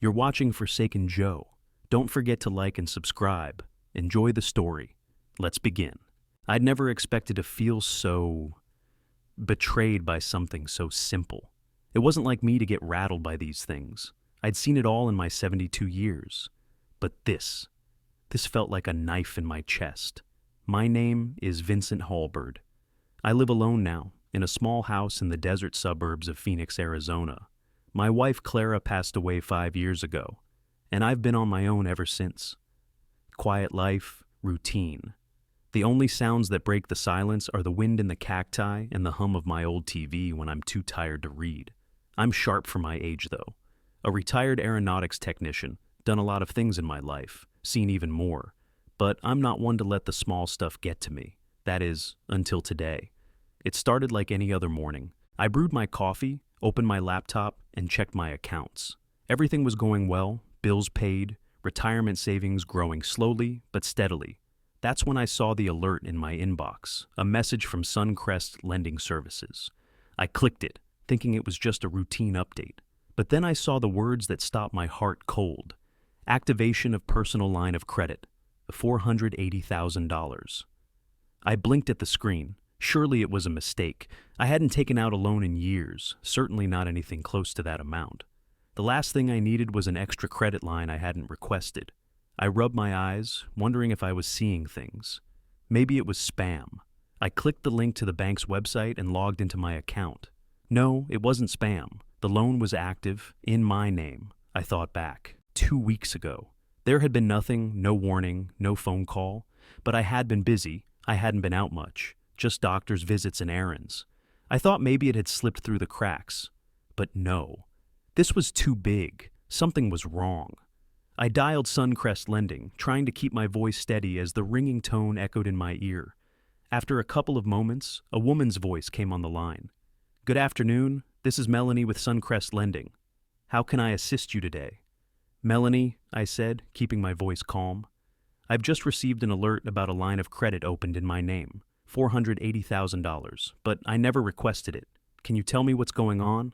You're watching Forsaken Joe. Don't forget to like and subscribe. Enjoy the story. Let's begin. I'd never expected to feel so betrayed by something so simple. It wasn't like me to get rattled by these things. I'd seen it all in my 72 years. But this felt like a knife in my chest. My name is Vincent Halberd. I live alone now, in a small house in the desert suburbs of Phoenix, Arizona. My wife Clara passed away 5 years ago, and I've been on my own ever since. Quiet life, routine. The only sounds that break the silence are the wind in the cacti and the hum of my old TV when I'm too tired to read. I'm sharp for my age, though. A retired aeronautics technician, done a lot of things in my life, seen even more. But I'm not one to let the small stuff get to me. That is, until today. It started like any other morning. I brewed my coffee, opened my laptop, and checked my accounts. Everything was going well, bills paid, retirement savings growing slowly but steadily. That's when I saw the alert in my inbox, a message from Suncrest Lending Services. I clicked it, thinking it was just a routine update. But then I saw the words that stopped my heart cold. Activation of personal line of credit, $480,000. I blinked at the screen. Surely it was a mistake. I hadn't taken out a loan in years, certainly not anything close to that amount. The last thing I needed was an extra credit line I hadn't requested. I rubbed my eyes, wondering if I was seeing things. Maybe it was spam. I clicked the link to the bank's website and logged into my account. No, it wasn't spam. The loan was active, in my name. I thought back. 2 weeks ago. There had been nothing, no warning, no phone call. But I had been busy. I hadn't been out much. Just doctor's visits and errands. I thought maybe it had slipped through the cracks. But no. This was too big. Something was wrong. I dialed Suncrest Lending, trying to keep my voice steady as the ringing tone echoed in my ear. After a couple of moments, a woman's voice came on the line. "Good afternoon. This is Melanie with Suncrest Lending. How can I assist you today?" "Melanie," I said, keeping my voice calm. "I've just received an alert about a line of credit opened in my name. $480,000, but I never requested it. Can you tell me what's going on?"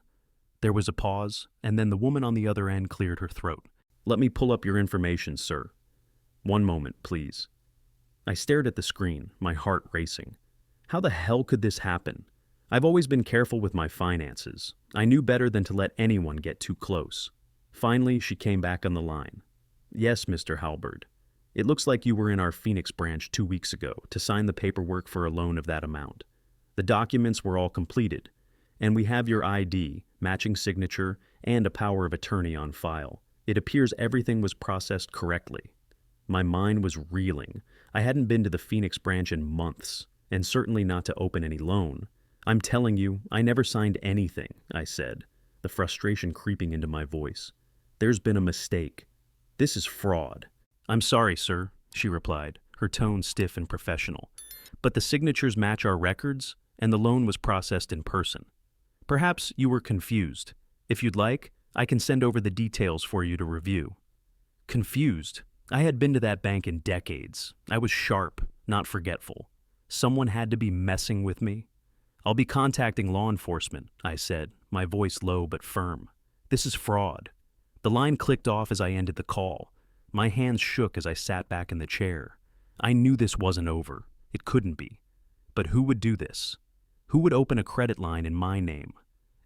There was a pause, and then the woman on the other end cleared her throat. "Let me pull up your information, sir. One moment, please." I stared at the screen, my heart racing. How the hell could this happen? I've always been careful with my finances. I knew better than to let anyone get too close. Finally, she came back on the line. "Yes, Mr. Halberd. It looks like you were in our Phoenix branch 2 weeks ago to sign the paperwork for a loan of that amount. The documents were all completed, and we have your ID, matching signature, and a power of attorney on file. It appears everything was processed correctly." My mind was reeling. I hadn't been to the Phoenix branch in months, and certainly not to open any loan. "I'm telling you, I never signed anything," I said, the frustration creeping into my voice. "There's been a mistake. This is fraud." "I'm sorry, sir," she replied, her tone stiff and professional. "But the signatures match our records, and the loan was processed in person. Perhaps you were confused. If you'd like, I can send over the details for you to review." Confused? I had been to that bank in decades. I was sharp, not forgetful. Someone had to be messing with me. "I'll be contacting law enforcement," I said, my voice low but firm. "This is fraud." The line clicked off as I ended the call. My hands shook as I sat back in the chair. I knew this wasn't over. It couldn't be. But who would do this? Who would open a credit line in my name?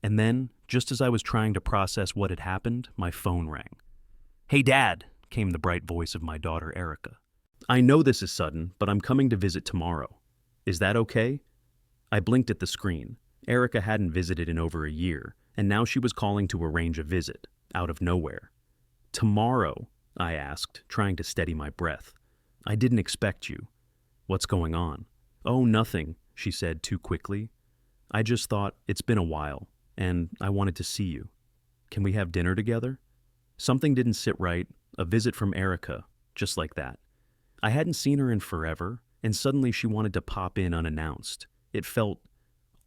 And then, just as I was trying to process what had happened, my phone rang. "Hey, Dad," came the bright voice of my daughter, Erica. "I know this is sudden, but I'm coming to visit tomorrow. Is that okay?" I blinked at the screen. Erica hadn't visited in over a year, and now she was calling to arrange a visit, out of nowhere. "Tomorrow?" I asked, trying to steady my breath. "I didn't expect you." "What's going on?" "Oh, nothing," she said too quickly. "I just thought it's been a while, and I wanted to see you. Can we have dinner together?" Something didn't sit right, a visit from Erica, just like that. I hadn't seen her in forever, and suddenly she wanted to pop in unannounced. It felt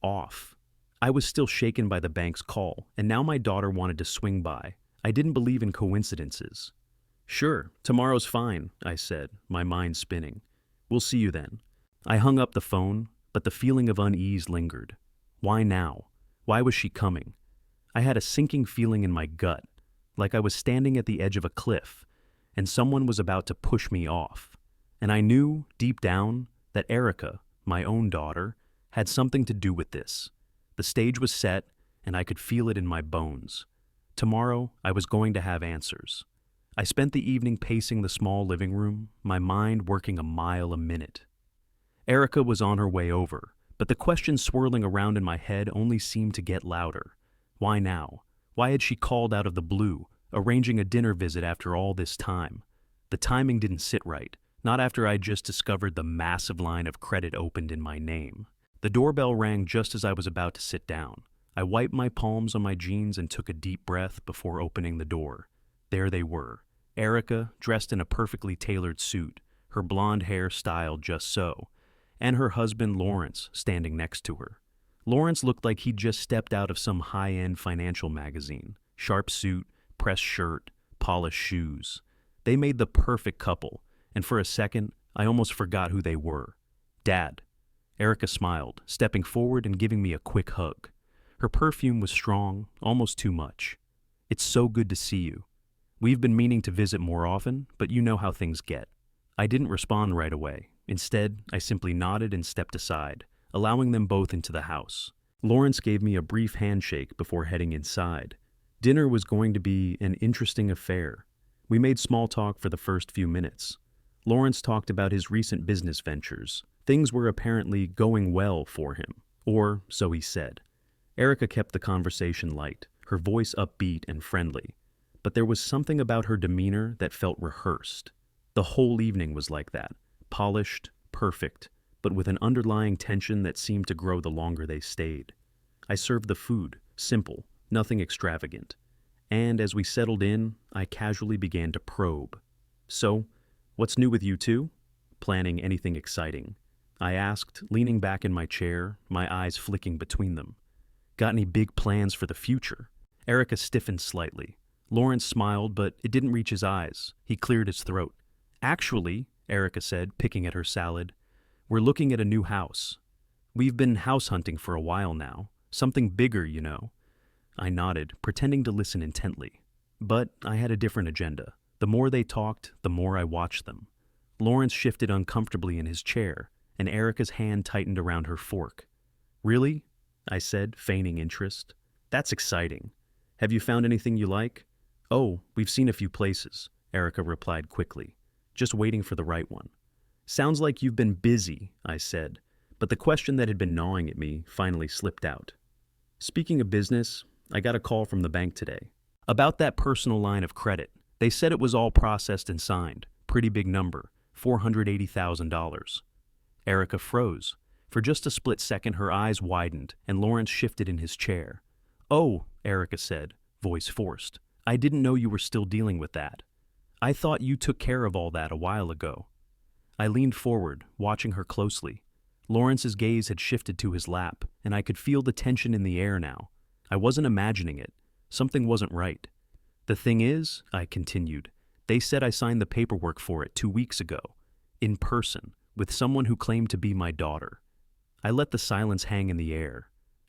off. I was still shaken by the bank's call, and now my daughter wanted to swing by. I didn't believe in coincidences. "Sure, tomorrow's fine," I said, my mind spinning. "We'll see you then." I hung up the phone, but the feeling of unease lingered. Why now? Why was she coming? I had a sinking feeling in my gut. like I was standing at the edge of a cliff, and someone was about to push me off. And I knew, deep down, that Erica, my own daughter, had something to do with this. The stage was set, and I could feel it in my bones. Tomorrow, I was going to have answers. I spent the evening pacing the small living room, my mind working a mile a minute. Erica was on her way over, but the questions swirling around in my head only seemed to get louder. Why now? Why had she called out of the blue, arranging a dinner visit after all this time? The timing didn't sit right, not after I'd just discovered the massive line of credit opened in my name. The doorbell rang just as I was about to sit down. I wiped my palms on my jeans and took a deep breath before opening the door. There they were, Erica, dressed in a perfectly tailored suit, her blonde hair styled just so, and her husband Lawrence standing next to her. Lawrence looked like he'd just stepped out of some high-end financial magazine. Sharp suit, pressed shirt, polished shoes. They made the perfect couple, and for a second, I almost forgot who they were. Dad. Erica smiled, stepping forward and giving me a quick hug. Her perfume was strong, almost too much. It's so good to see you. We've been meaning to visit more often, but you know how things get. I didn't respond right away. Instead, I simply nodded and stepped aside, allowing them both into the house. Lawrence gave me a brief handshake before heading inside. Dinner was going to be an interesting affair. We made small talk for the first few minutes. Lawrence talked about his recent business ventures. Things were apparently going well for him, or so he said. Erica kept the conversation light, her voice upbeat and friendly. But there was something about her demeanor that felt rehearsed. The whole evening was like that, polished, perfect, but with an underlying tension that seemed to grow the longer they stayed. I served the food, simple, nothing extravagant. And as we settled in, I casually began to probe. So, what's new with you two? Planning anything exciting? I asked, leaning back in my chair, my eyes flicking between them. Got any big plans for the future? Erica stiffened slightly. Lawrence smiled, but it didn't reach his eyes. He cleared his throat. Actually, Erica said, picking at her salad, we're looking at a new house. We've been house hunting for a while now. Something bigger, you know. I nodded, pretending to listen intently. But I had a different agenda. The more they talked, the more I watched them. Lawrence shifted uncomfortably in his chair, and Erica's hand tightened around her fork. Really? I said, feigning interest. That's exciting. Have you found anything you like? Oh, we've seen a few places, Erica replied quickly, just waiting for the right one. Sounds like you've been busy, I said, but the question that had been gnawing at me finally slipped out. Speaking of business, I got a call from the bank today. About that personal line of credit. They said it was all processed and signed. Pretty big number, $480,000. Erica froze. For just a split second, her eyes widened, and Lawrence shifted in his chair. Oh, Erica said, voice forced. I didn't know you were still dealing with that. I thought you took care of all that a while ago. I leaned forward, watching her closely. Lawrence's gaze had shifted to his lap, and I could feel the tension in the air now. I wasn't imagining it. Something wasn't right. The thing is, I continued, they said I signed the paperwork for it 2 weeks ago, in person, with someone who claimed to be my daughter. I let the silence hang in the air.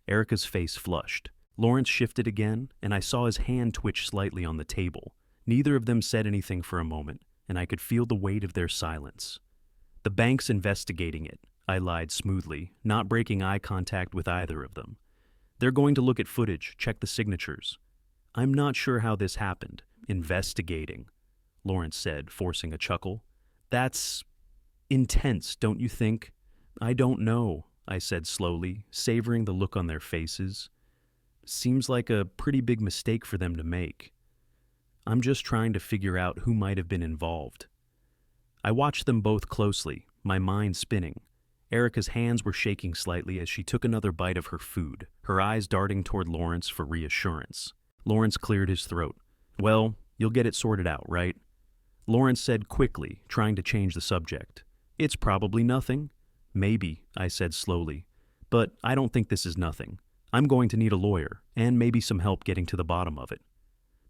Erica's face flushed. Lawrence shifted again, and I saw his hand twitch slightly on the table. Neither of them said anything for a moment, and I could feel the weight of their silence. The bank's investigating it, I lied smoothly, not breaking eye contact with either of them. They're going to look at footage, check the signatures. I'm not sure how this happened. Investigating, Lawrence said, forcing a chuckle. That's intense, don't you think? I don't know, I said slowly, savoring the look on their faces. Seems like a pretty big mistake for them to make. I'm just trying to figure out who might have been involved. I watched them both closely, my mind spinning. Erica's hands were shaking slightly as she took another bite of her food, her eyes darting toward Lawrence for reassurance. Lawrence cleared his throat. Well, you'll get it sorted out, right? Lawrence said quickly, trying to change the subject. It's probably nothing. Maybe, I said slowly. But I don't think this is nothing. I'm going to need a lawyer, and maybe some help getting to the bottom of it.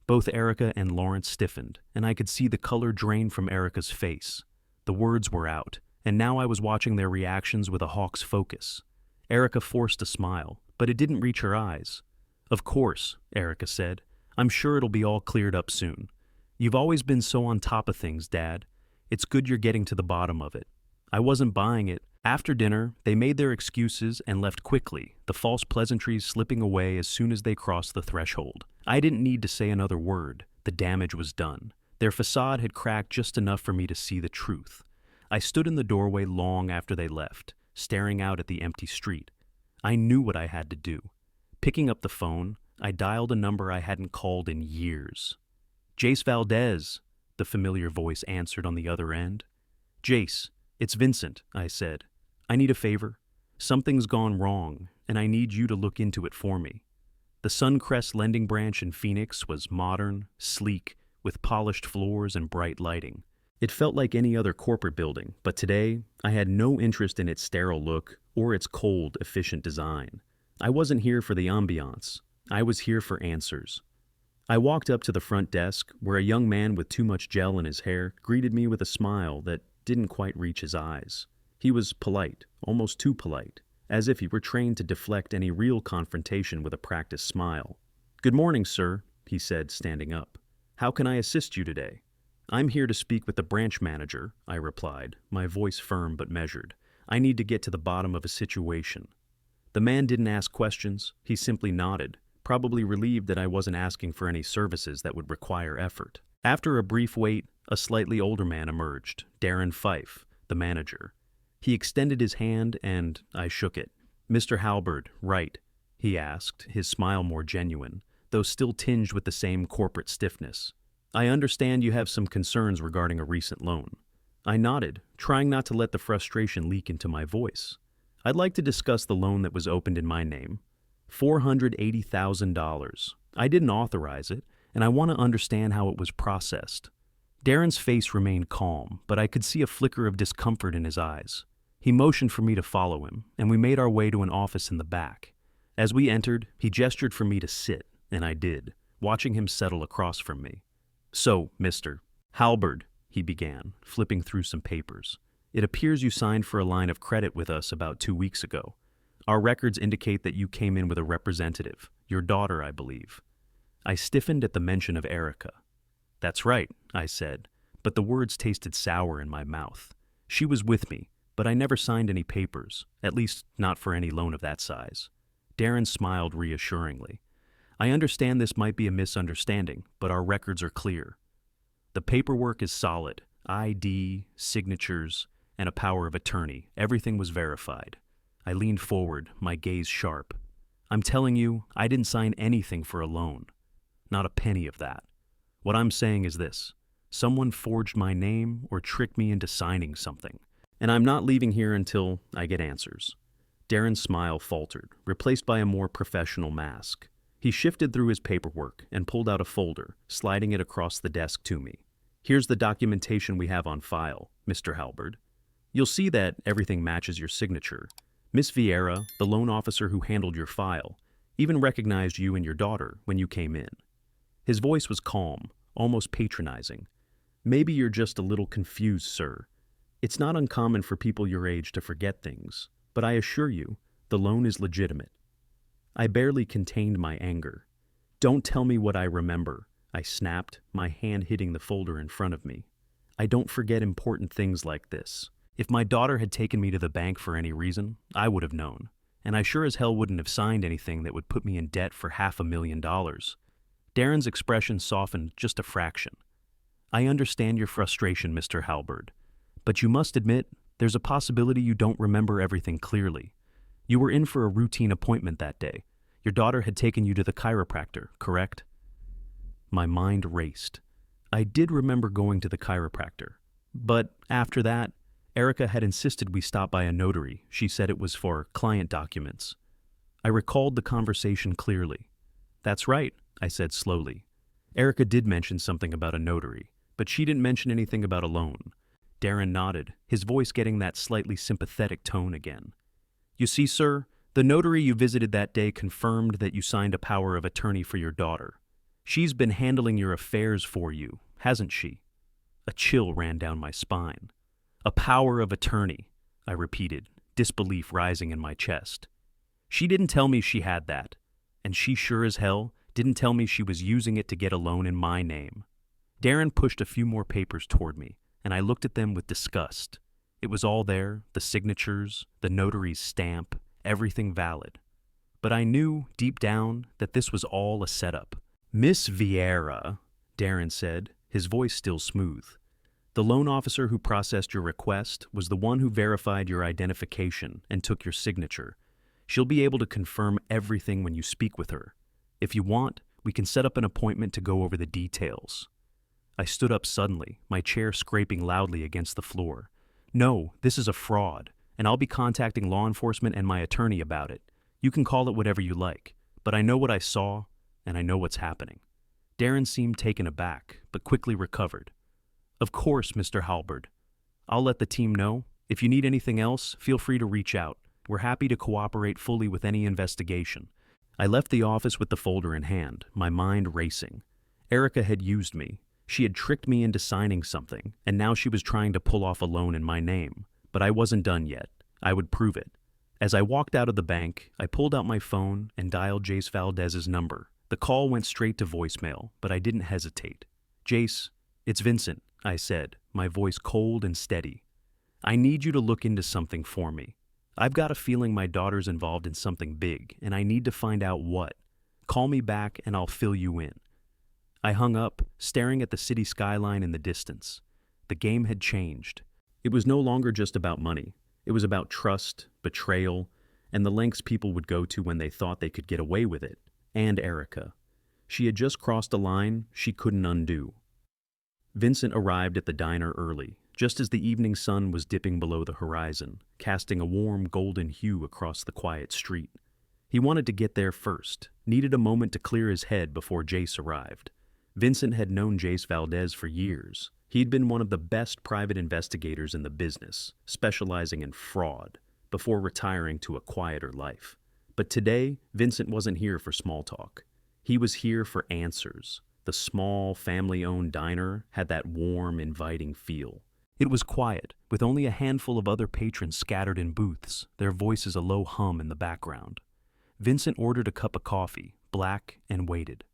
Both Erica and Lawrence stiffened, and I could see the color drain from Erica's face. The words were out, and now I was watching their reactions with a hawk's focus. Erica forced a smile, but it didn't reach her eyes. Of course, Erica said. I'm sure it'll be all cleared up soon. You've always been so on top of things, Dad. It's good you're getting to the bottom of it. I wasn't buying it. After dinner, they made their excuses and left quickly, the false pleasantries slipping away as soon as they crossed the threshold. I didn't need to say another word. The damage was done. Their facade had cracked just enough for me to see the truth. I stood in the doorway long after they left, staring out at the empty street. I knew what I had to do. Picking up the phone, I dialed a number I hadn't called in years. "Jace Valdez," the familiar voice answered on the other end. "Jace, it's Vincent," I said. "I need a favor. Something's gone wrong, and I need you to look into it for me." The Suncrest lending branch in Phoenix was modern, sleek, with polished floors and bright lighting. It felt like any other corporate building, but today I had no interest in its sterile look or its cold, efficient design. I wasn't here for the ambiance. I was here for answers. I walked up to the front desk, where a young man with too much gel in his hair greeted me with a smile that didn't quite reach his eyes. He was polite, almost too polite, as if he were trained to deflect any real confrontation with a practiced smile. "Good morning, sir," he said, standing up. "How can I assist you today?" "I'm here to speak with the branch manager," I replied, my voice firm but measured. "I need to get to the bottom of a situation." The man didn't ask questions. He simply nodded, probably relieved that I wasn't asking for any services that would require effort. After a brief wait, a slightly older man emerged, Darren Fife, the manager. He extended his hand, and I shook it. "Mr. Halberd, right?" he asked, his smile more genuine, though still tinged with the same corporate stiffness. "I understand you have some concerns regarding a recent loan." I nodded, trying not to let the frustration leak into my voice. "I'd like to discuss the loan that was opened in my name. $480,000. I didn't authorize it, and I want to understand how it was processed." Darren's face remained calm, but I could see a flicker of discomfort in his eyes. He motioned for me to follow him, and we made our way to an office in the back. As we entered, he gestured for me to sit, and I did, watching him settle across from me. "So, Mr. Halberd," he began, flipping through some papers. "It appears you signed for a line of credit with us about 2 weeks ago. Our records indicate that you came in with a representative, your daughter, I believe." I stiffened at the mention of Erica. "That's right," I said, but the words tasted sour in my mouth. "She was with me, but I never signed any papers, at least not for any loan of that size." Darren smiled reassuringly. "I understand this might be a misunderstanding, but our records are clear. The paperwork is solid. ID, signatures, and a power of attorney. Everything was verified." I leaned forward, my gaze sharp. "I'm telling you, I didn't sign anything for a loan. Not a penny of that. What I'm saying is this. Someone forged my name or tricked me into signing something, and I'm not leaving here until I get answers." Darren's smile faltered, replaced by a more professional mask. He shifted through his paperwork and pulled out a folder, sliding it across the desk to me. "Here's the documentation we have on file, Mr. Halberd. You'll see that everything matches your signature. Miss Vieira, the loan officer who handled your file, even recognized you and your daughter when you came in." His voice was calm, almost patronizing. "Maybe you're just a little confused, sir. It's not uncommon for people your age to forget things, but I assure you, the loan is legitimate." I barely contained my anger. "Don't tell me what I remember," I snapped, my hand hitting the folder in front of me. "I don't forget important things like this. If my daughter had taken me to the bank for any reason, I would have known, and I sure as hell wouldn't have signed anything that would put me in debt for $500,000. Darren's expression softened just a fraction. "I understand your frustration, Mr. Halberd, but you must admit there's a possibility you don't remember everything clearly. You were in for a routine appointment that day. Your daughter had taken you to the chiropractor, correct?" My mind raced. I did remember going to the chiropractor, but after that, Erica had insisted we stop by a notary. She said it was for client documents. I recalled the conversation clearly. "That's right," I said slowly. "Erica did mention something about a notary, but she didn't mention anything about a loan." Darren nodded, his voice getting that slightly sympathetic tone again. "You see, sir, the notary you visited that day confirmed that you signed a power of attorney for your daughter. She's been handling your affairs for you, hasn't she?" A chill ran down my spine. "A power of attorney," I repeated, disbelief rising in my chest. "She didn't tell me she had that, and she sure as hell Didn't tell me she was using it to get a loan in my name. Darren pushed a few more papers toward me, and I looked at them with disgust. It was all there, the signatures, the notary's stamp, everything valid. But I knew, deep down, that this was all a setup. "Miss Vieira," Darren said, his voice still smooth. "The loan officer who processed your request was the one who verified your identification and took your signature. She'll be able to confirm everything when you speak with her. If you want, we can set up an appointment to go over the details." I stood up suddenly, my chair scraping loudly against the floor. "No, this is a fraud, and I'll be contacting law enforcement and my attorney about it. You can call it whatever you like, but I know what I saw, and I know what's happening." Darren seemed taken aback, but quickly recovered. "Of course, Mr. Halberd. I'll let the team know. If you need anything else, feel free to reach out. We're happy to cooperate fully with any investigation." I left the office with the folder in hand, my mind racing. Erica had used me. She had tricked me into signing something, and now she was trying to pull off a loan in my name. But I wasn't done yet. I would prove it. As I walked out of the bank, I pulled out my phone and dialed Jace Valdez's number. The call went straight to voicemail, but I didn't hesitate. "Jace, it's Vincent," I said, my voice cold and steady. "I need you to look into something for me. I've got a feeling my daughter's involved in something big, and I need to find out what. Call me back and I'll fill you in." I hung up, staring at the city skyline in the distance. The game had changed. It was no longer just about money. It was about trust, betrayal, and the lengths people would go to when they thought they could get away with it. And Erica. She had just crossed a line she couldn't undo. Vincent arrived at the diner early, just as the evening sun was dipping below the horizon, casting a warm golden hue across the quiet street. He wanted to get there first, needed a moment to clear his head before Jace arrived. Vincent had known Jace Valdez for years. He'd been one of the best private investigators in the business, specializing in fraud, before retiring to a quieter life. But today, Vincent wasn't here for small talk. He was here for answers. The small, family-owned diner had that warm, inviting feel. It was quiet, with only a handful of other patrons scattered in booths, their voices a low hum in the background. Vincent ordered a cup of coffee, black, and waited.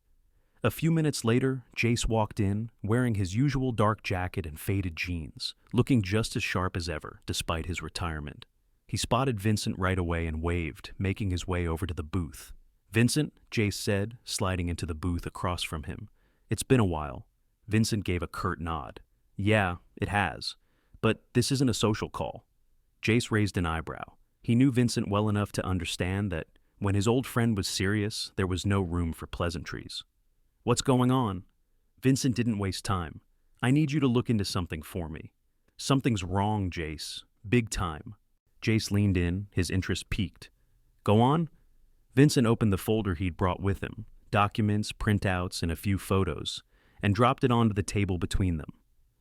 A few minutes later, Jace walked in, wearing his usual dark jacket and faded jeans, looking just as sharp as ever, despite his retirement. He spotted Vincent right away and waved, making his way over to the booth. "Vincent," Jace said, sliding into the booth across from him. "It's been a while." Vincent gave a curt nod. "Yeah, it has. But this isn't a social call." Jace raised an eyebrow. He knew Vincent well enough to understand that when his old friend was serious, there was no room for pleasantries. "What's going on?" Vincent didn't waste time. "I need you to look into something for me." "Something's wrong, Jace. Big time." Jace leaned in, his interest piqued. "Go on?" Vincent opened the folder he'd brought with him, documents, printouts, and a few photos, and dropped it onto the table between them.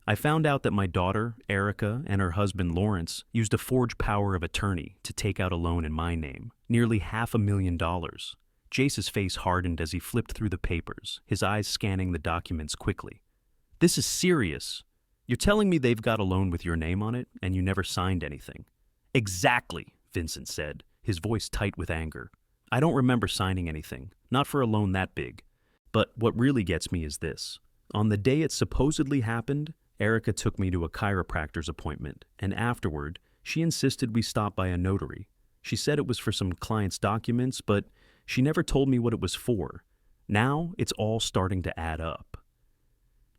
"I found out that my daughter, Erica, and her husband, Lawrence, used a forged power of attorney to take out a loan in my name, nearly $500,000. Jace's face hardened as he flipped through the papers, his eyes scanning the documents quickly. "This is serious. You're telling me they've got a loan with your name on it, and you never signed anything?" "Exactly," Vincent said, his voice tight with anger. "I don't remember signing anything, not for a loan that big. But what really gets me is this. On the day it supposedly happened, Erica took me to a chiropractor's appointment, and afterward, she insisted we stop by a notary. She said it was for some client's documents, but she never told me what it was for. Now, it's all starting to add up."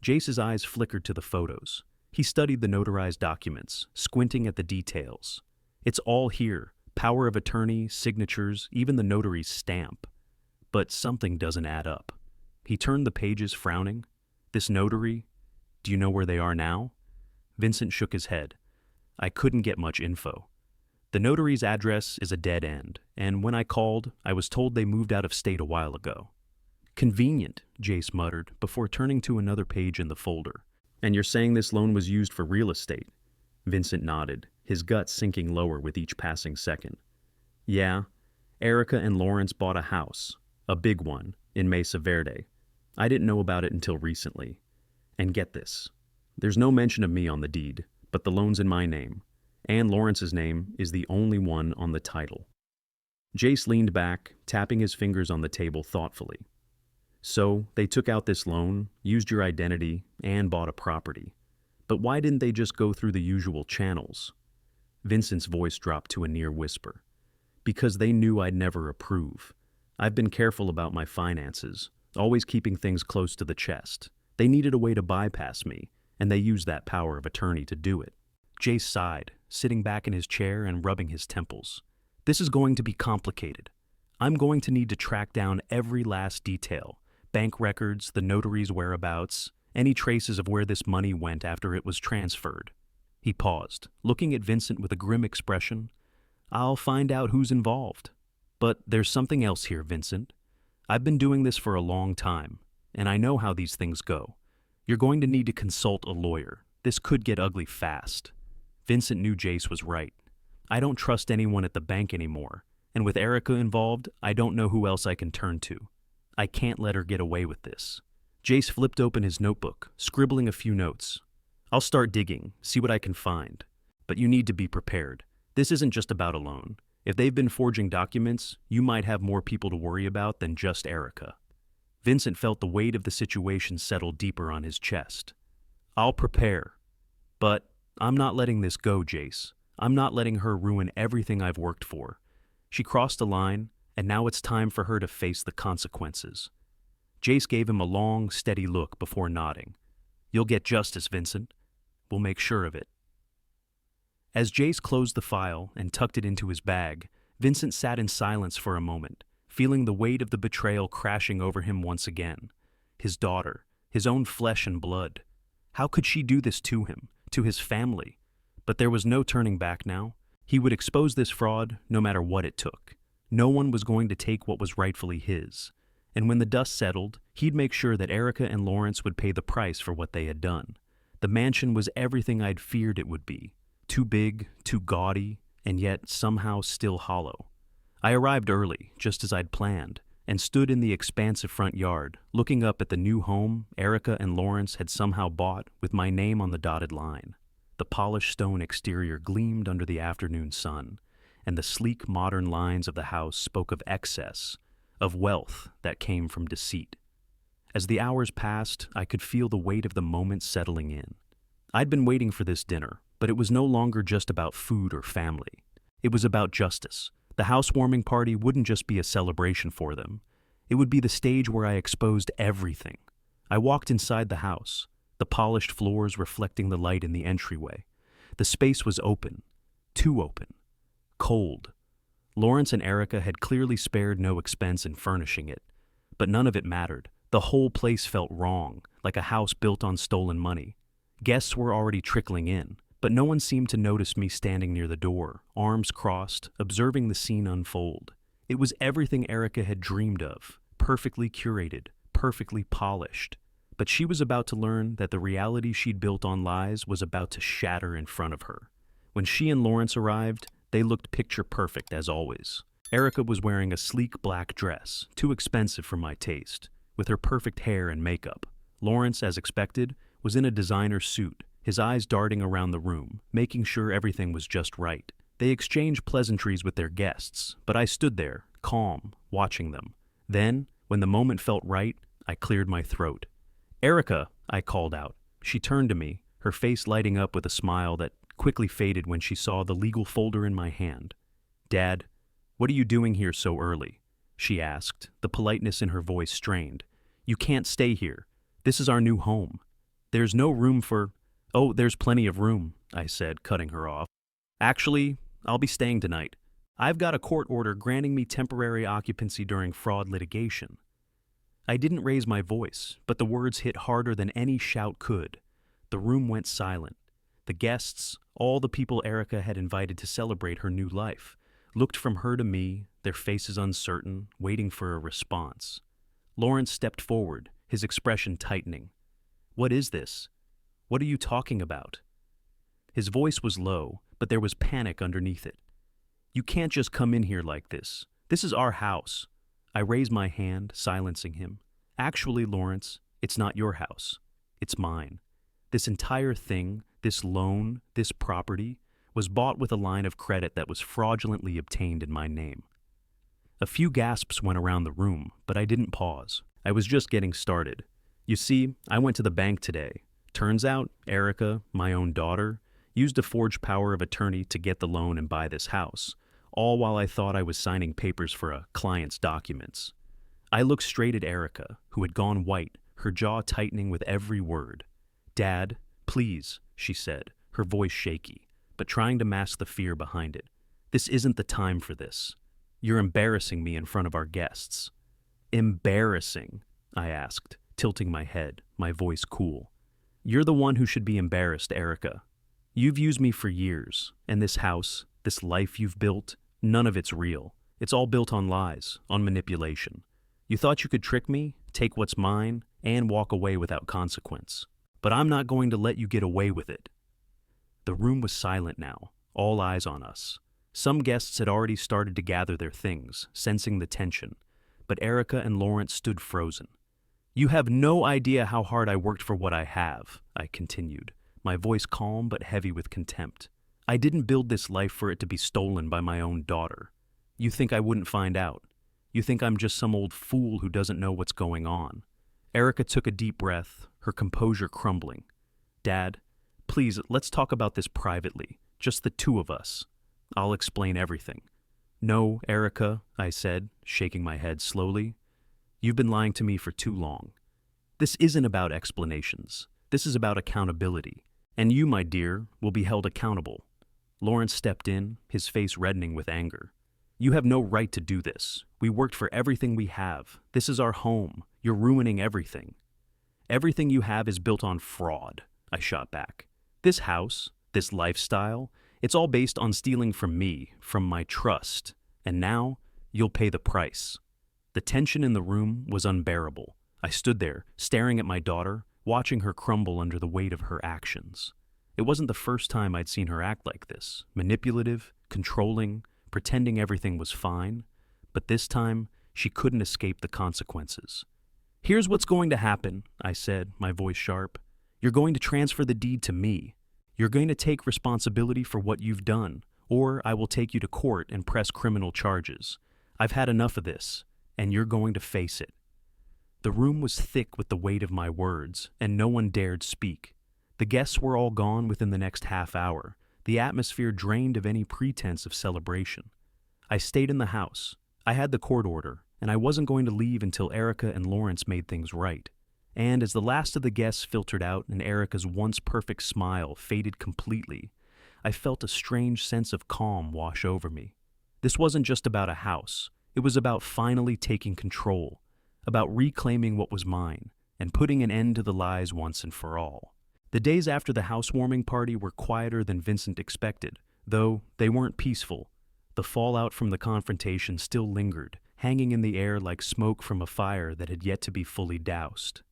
Jace's eyes flickered to the photos. He studied the notarized documents, squinting at the details. "It's all here. Power of attorney, signatures, even the notary's stamp. But something doesn't add up." He turned the pages, frowning. "This notary, do you know where they are now?" Vincent shook his head. "I couldn't get much info. The notary's address is a dead end, and when I called, I was told they moved out of state a while ago." "Convenient," Jace muttered, before turning to another page in the folder. "And you're saying this loan was used for real estate?" Vincent nodded, his gut sinking lower with each passing second. "Yeah, Erica and Lawrence bought a house, a big one, in Mesa Verde. I didn't know about it until recently. And get this, there's no mention of me on the deed, but the loan's in my name, and Lawrence's name is the only one on the title." Jace leaned back, tapping his fingers on the table thoughtfully. So they took out this loan, used your identity, and bought a property. But why didn't they just go through the usual channels? Vincent's voice dropped to a near whisper. Because they knew I'd never approve. I've been careful about my finances, always keeping things close to the chest. They needed a way to bypass me, and they used that power of attorney to do it. Jace sighed, sitting back in his chair and rubbing his temples. This is going to be complicated. I'm going to need to track down every last detail. Bank records, the notary's whereabouts, any traces of where this money went after it was transferred. He paused, looking at Vincent with a grim expression. I'll find out who's involved. But there's something else here, Vincent. I've been doing this for a long time, and I know how these things go. You're going to need to consult a lawyer. This could get ugly fast. Vincent knew Jace was right. I don't trust anyone at the bank anymore, and with Erica involved, I don't know who else I can turn to. I can't let her get away with this. Jace flipped open his notebook, scribbling a few notes. I'll start digging, see what I can find. But you need to be prepared. This isn't just about a loan. If they've been forging documents, you might have more people to worry about than just Erica. Vincent felt the weight of the situation settle deeper on his chest. I'll prepare. But I'm not letting this go, Jace. I'm not letting her ruin everything I've worked for. She crossed a line, and now it's time for her to face the consequences. Jace gave him a long, steady look before nodding. You'll get justice, Vincent. We'll make sure of it. As Jace closed the file and tucked it into his bag, Vincent sat in silence for a moment, feeling the weight of the betrayal crashing over him once again. His daughter, his own flesh and blood. How could she do this to him, to his family? But there was no turning back now. He would expose this fraud no matter what it took. No one was going to take what was rightfully his. And when the dust settled, he'd make sure that Erica and Lawrence would pay the price for what they had done. The mansion was everything I'd feared it would be. Too big, too gaudy, and yet somehow still hollow. I arrived early, just as I'd planned, and stood in the expansive front yard, looking up at the new home Erica and Lawrence had somehow bought with my name on the dotted line. The polished stone exterior gleamed under the afternoon sun, and the sleek modern lines of the house spoke of excess, of wealth that came from deceit. As the hours passed, I could feel the weight of the moment settling in. I'd been waiting for this dinner, but it was no longer just about food or family. It was about justice. The housewarming party wouldn't just be a celebration for them. It would be the stage where I exposed everything. I walked inside the house, the polished floors reflecting the light in the entryway. The space was open, too open, cold. Lawrence and Erica had clearly spared no expense in furnishing it, but none of it mattered. The whole place felt wrong, like a house built on stolen money. Guests were already trickling in, but no one seemed to notice me standing near the door, arms crossed, observing the scene unfold. It was everything Erica had dreamed of, perfectly curated, perfectly polished. But she was about to learn that the reality she'd built on lies was about to shatter in front of her. When she and Lawrence arrived, they looked picture perfect as always. Erica was wearing a sleek black dress, too expensive for my taste, with her perfect hair and makeup. Lawrence, as expected, was in a designer suit, his eyes darting around the room, making sure everything was just right. They exchanged pleasantries with their guests, but I stood there, calm, watching them. Then, when the moment felt right, I cleared my throat. Erica, I called out. She turned to me, her face lighting up with a smile that quickly faded when she saw the legal folder in my hand. Dad, what are you doing here so early? She asked, the politeness in her voice strained. You can't stay here. This is our new home. There's no room for... Oh, there's plenty of room, I said, cutting her off. Actually, I'll be staying tonight. I've got a court order granting me temporary occupancy during fraud litigation. I didn't raise my voice, but the words hit harder than any shout could. The room went silent. The guests, all the people Erica had invited to celebrate her new life, looked from her to me, their faces uncertain, waiting for a response. Lawrence stepped forward, his expression tightening. What is this? What are you talking about? His voice was low, but there was panic underneath it. You can't just come in here like this. This is our house. I raised my hand, silencing him. Actually, Lawrence, it's not your house. It's mine. This entire thing, this loan, this property, was bought with a line of credit that was fraudulently obtained in my name. A few gasps went around the room, but I didn't pause. I was just getting started. You see, I went to the bank today. Turns out, Erica, my own daughter, used a forged power of attorney to get the loan and buy this house, all while I thought I was signing papers for a client's documents. I looked straight at Erica, who had gone white, her jaw tightening with every word. "Dad, please," she said, her voice shaky, but trying to mask the fear behind it. "This isn't the time for this. You're embarrassing me in front of our guests." "Embarrassing?" I asked, tilting my head, my voice cool. "You're the one who should be embarrassed, Erica. You've used me for years, and this house, this life you've built, none of it's real. It's all built on lies, on manipulation. You thought you could trick me, take what's mine, and walk away without consequence. But I'm not going to let you get away with it." The room was silent now, all eyes on us. Some guests had already started to gather their things, sensing the tension, but Erica and Lawrence stood frozen. "You have no idea how hard I worked for what I have," I continued, my voice calm but heavy with contempt. "I didn't build this life for it to be stolen by my own daughter. You think I wouldn't find out? You think I'm just some old fool who doesn't know what's going on?" Erica took a deep breath, her composure crumbling. "Dad, please, let's talk about this privately, just the two of us. I'll explain everything." "No, Erica," I said, shaking my head slowly. "You've been lying to me for too long. This isn't about explanations. This is about accountability. And you, my dear, will be held accountable." Lawrence stepped in, his face reddening with anger. "You have no right to do this. We worked for everything we have. This is our home. You're ruining everything." "Everything you have is built on fraud," I shot back. "This house, this lifestyle, it's all based on stealing from me, from my trust. And now, you'll pay the price." The tension in the room was unbearable. I stood there, staring at my daughter, watching her crumble under the weight of her actions. It wasn't the first time I'd seen her act like this, manipulative, controlling, pretending everything was fine. But this time, she couldn't escape the consequences. "Here's what's going to happen," I said, my voice sharp. "You're going to transfer the deed to me. You're going to take responsibility for what you've done, or I will take you to court and press criminal charges. I've had enough of this, and you're going to face it." The room was thick with the weight of my words, and no one dared speak. The guests were all gone within the next half hour, the atmosphere drained of any pretense of celebration. I stayed in the house. I had the court order, and I wasn't going to leave until Erica and Lawrence made things right. And as the last of the guests filtered out and Erica's once perfect smile faded completely, I felt a strange sense of calm wash over me. This wasn't just about a house. It was about finally taking control, about reclaiming what was mine, and putting an end to the lies once and for all. The days after the housewarming party were quieter than Vincent expected, though they weren't peaceful. The fallout from the confrontation still lingered, hanging in the air like smoke from a fire that had yet to be fully doused.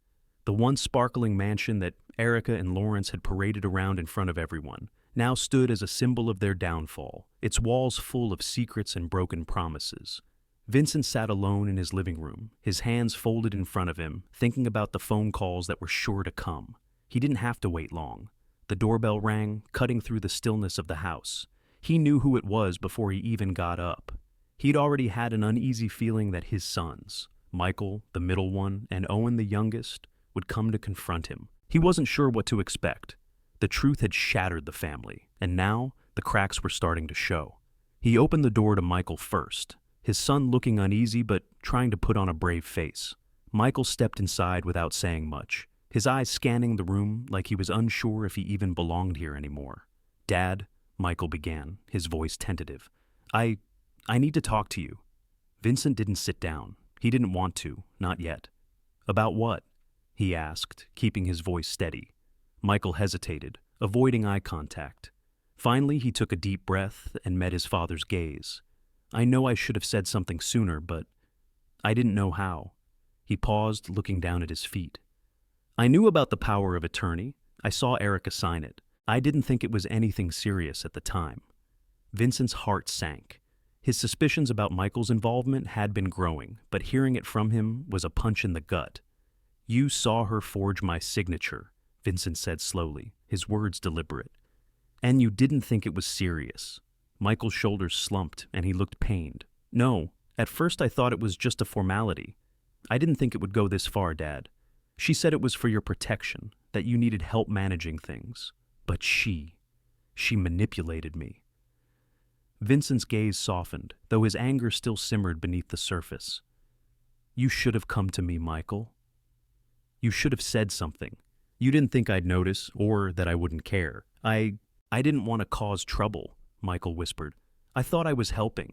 The once sparkling mansion that Erica and Lawrence had paraded around in front of everyone now stood as a symbol of their downfall, its walls full of secrets and broken promises. Vincent sat alone in his living room, his hands folded in front of him, thinking about the phone calls that were sure to come. He didn't have to wait long. The doorbell rang, cutting through the stillness of the house. He knew who it was before he even got up. He'd already had an uneasy feeling that his sons, Michael, the middle one, and Owen, the youngest, would come to confront him. He wasn't sure what to expect. The truth had shattered the family, and now the cracks were starting to show. He opened the door to Michael first, his son looking uneasy but trying to put on a brave face. Michael stepped inside without saying much, his eyes scanning the room like he was unsure if he even belonged here anymore. "Dad," Michael began, his voice tentative. I need to talk to you." Vincent didn't sit down. He didn't want to, not yet. "About what?" he asked, keeping his voice steady. Michael hesitated, avoiding eye contact. Finally, he took a deep breath and met his father's gaze. "I know I should have said something sooner, but I didn't know how." He paused, looking down at his feet. "I knew about the power of attorney. I saw Erica sign it. I didn't think it was anything serious at the time." Vincent's heart sank. His suspicions about Michael's involvement had been growing, but hearing it from him was a punch in the gut. "You saw her forge my signature," Vincent said slowly, his words deliberate. "And you didn't think it was serious." Michael's shoulders slumped, and he looked pained. "No, at first I thought it was just a formality. I didn't think it would go this far, Dad. She said it was for your protection, that you needed help managing things. But she manipulated me. Vincent's gaze softened, though his anger still simmered beneath the surface. You should have come to me, Michael. You should have said something. You didn't think I'd notice, or that I wouldn't care. I didn't want to cause trouble, Michael whispered. I thought I was helping.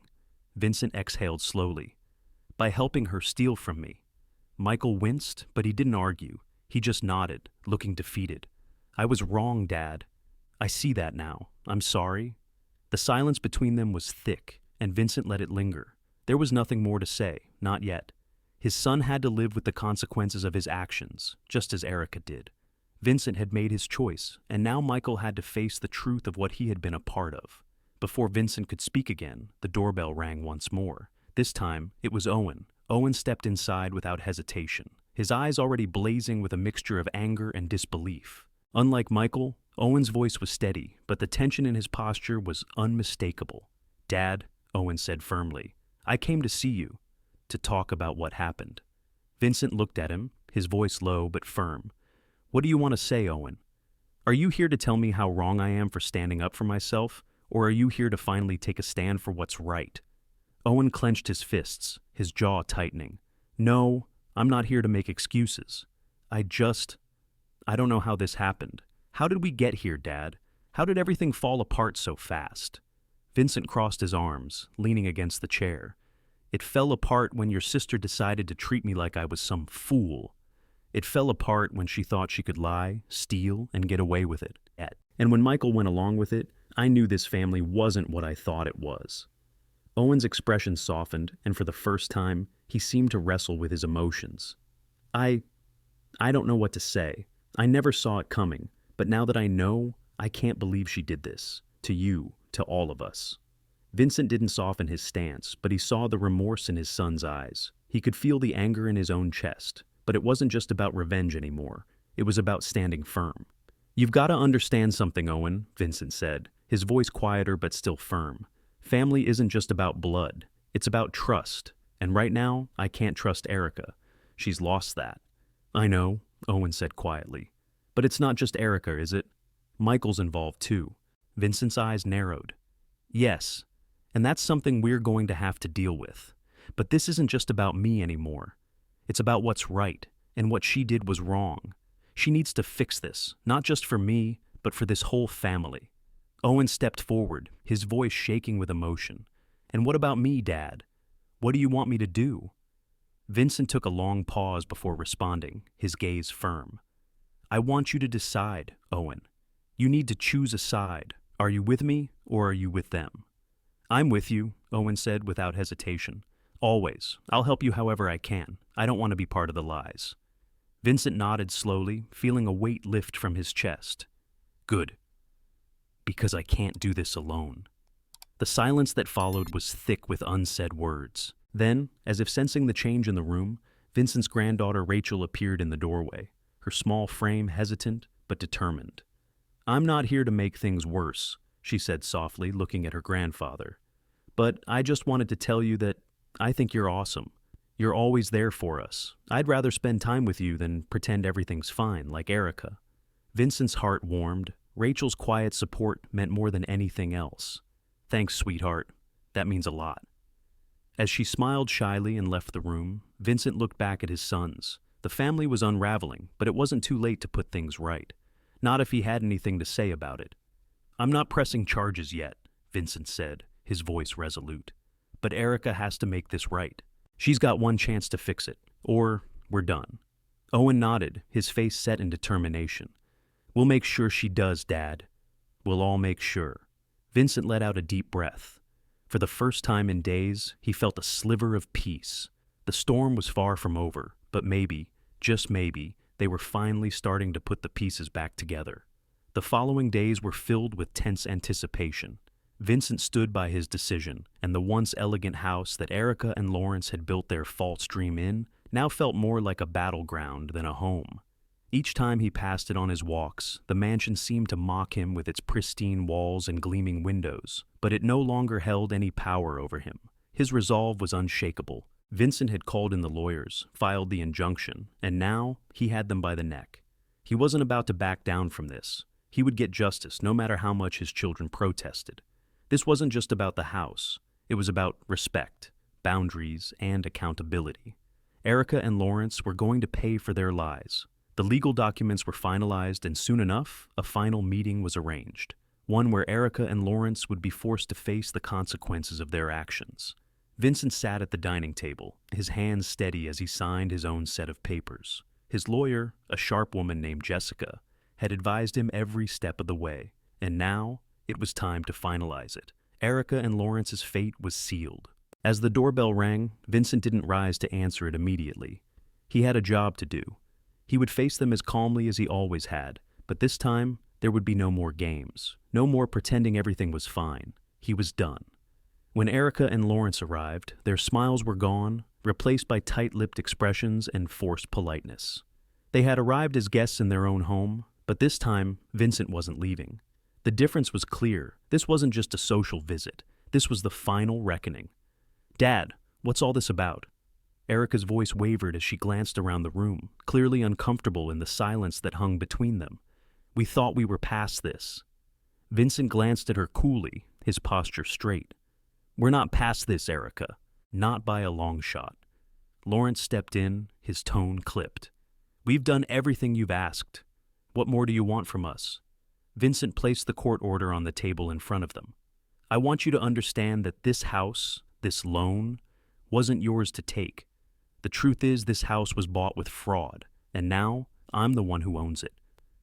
Vincent exhaled slowly. By helping her steal from me. Michael winced, but he didn't argue. He just nodded, looking defeated. I was wrong, Dad. I see that now. I'm sorry. The silence between them was thick, and Vincent let it linger. There was nothing more to say, not yet. His son had to live with the consequences of his actions, just as Erica did. Vincent had made his choice, and now Michael had to face the truth of what he had been a part of. Before Vincent could speak again, the doorbell rang once more. This time, it was Owen. Owen stepped inside without hesitation, his eyes already blazing with a mixture of anger and disbelief. Unlike Michael, Owen's voice was steady, but the tension in his posture was unmistakable. Dad, Owen said firmly, I came to see you, to talk about what happened. Vincent looked at him, his voice low but firm. What do you want to say, Owen? Are you here to tell me how wrong I am for standing up for myself, or are you here to finally take a stand for what's right? Owen clenched his fists, his jaw tightening. No, I'm not here to make excuses. I don't know how this happened. How did we get here, Dad? How did everything fall apart so fast? Vincent crossed his arms, leaning against the chair. It fell apart when your sister decided to treat me like I was some fool. It fell apart when she thought she could lie, steal, and get away with it. And when Michael went along with it, I knew this family wasn't what I thought it was. Owen's expression softened, and for the first time, he seemed to wrestle with his emotions. I don't know what to say. I never saw it coming, but now that I know, I can't believe she did this. To you, to all of us. Vincent didn't soften his stance, but he saw the remorse in his son's eyes. He could feel the anger in his own chest. But it wasn't just about revenge anymore. It was about standing firm. You've got to understand something, Owen, Vincent said, his voice quieter but still firm. Family isn't just about blood. It's about trust. And right now, I can't trust Erica. She's lost that. I know, Owen said quietly. But it's not just Erica, is it? Michael's involved too. Vincent's eyes narrowed. Yes, and that's something we're going to have to deal with. But this isn't just about me anymore. It's about what's right, and what she did was wrong. She needs to fix this, not just for me, but for this whole family. Owen stepped forward, his voice shaking with emotion. And what about me, Dad? What do you want me to do? Vincent took a long pause before responding, his gaze firm. I want you to decide, Owen. You need to choose a side. Are you with me, or are you with them? I'm with you, Owen said without hesitation. Always. I'll help you however I can. I don't want to be part of the lies. Vincent nodded slowly, feeling a weight lift from his chest. Good. Because I can't do this alone. The silence that followed was thick with unsaid words. Then, as if sensing the change in the room, Vincent's granddaughter Rachel appeared in the doorway, her small frame hesitant but determined. I'm not here to make things worse, she said softly, looking at her grandfather. But I just wanted to tell you that I think you're awesome. You're always there for us. I'd rather spend time with you than pretend everything's fine, like Erica. Vincent's heart warmed. Rachel's quiet support meant more than anything else. Thanks, sweetheart. That means a lot. As she smiled shyly and left the room, Vincent looked back at his sons. The family was unraveling, but it wasn't too late to put things right. Not if he had anything to say about it. I'm not pressing charges yet, Vincent said, his voice resolute. But Erica has to make this right. She's got one chance to fix it, or we're done. Owen nodded, his face set in determination. We'll make sure she does, Dad. We'll all make sure. Vincent let out a deep breath. For the first time in days, he felt a sliver of peace. The storm was far from over, but maybe, just maybe, they were finally starting to put the pieces back together. The following days were filled with tense anticipation. Vincent stood by his decision, and the once elegant house that Erica and Lawrence had built their false dream in now felt more like a battleground than a home. Each time he passed it on his walks, the mansion seemed to mock him with its pristine walls and gleaming windows, but it no longer held any power over him. His resolve was unshakable. Vincent had called in the lawyers, filed the injunction, and now he had them by the neck. He wasn't about to back down from this. He would get justice no matter how much his children protested. This wasn't just about the house. It was about respect, boundaries, and accountability. Erica and Lawrence were going to pay for their lies. The legal documents were finalized, and soon enough, a final meeting was arranged. One where Erica and Lawrence would be forced to face the consequences of their actions. Vincent sat at the dining table, his hands steady as he signed his own set of papers. His lawyer, a sharp woman named Jessica, had advised him every step of the way, and now it was time to finalize it. Erica and Lawrence's fate was sealed. As the doorbell rang, Vincent didn't rise to answer it immediately. He had a job to do. He would face them as calmly as he always had, but this time there would be no more games, no more pretending everything was fine. He was done. When Erica and Lawrence arrived, their smiles were gone, replaced by tight-lipped expressions and forced politeness. They had arrived as guests in their own home, but this time Vincent wasn't leaving. The difference was clear. This wasn't just a social visit. This was the final reckoning. "Dad, what's all this about?" Erica's voice wavered as she glanced around the room, clearly uncomfortable in the silence that hung between them. "We thought we were past this." Vincent glanced at her coolly, his posture straight. "We're not past this, Erica. Not by a long shot." Lawrence stepped in, his tone clipped. "We've done everything you've asked. What more do you want from us?" Vincent placed the court order on the table in front of them. "I want you to understand that this house, this loan, wasn't yours to take. The truth is this house was bought with fraud, and now I'm the one who owns it.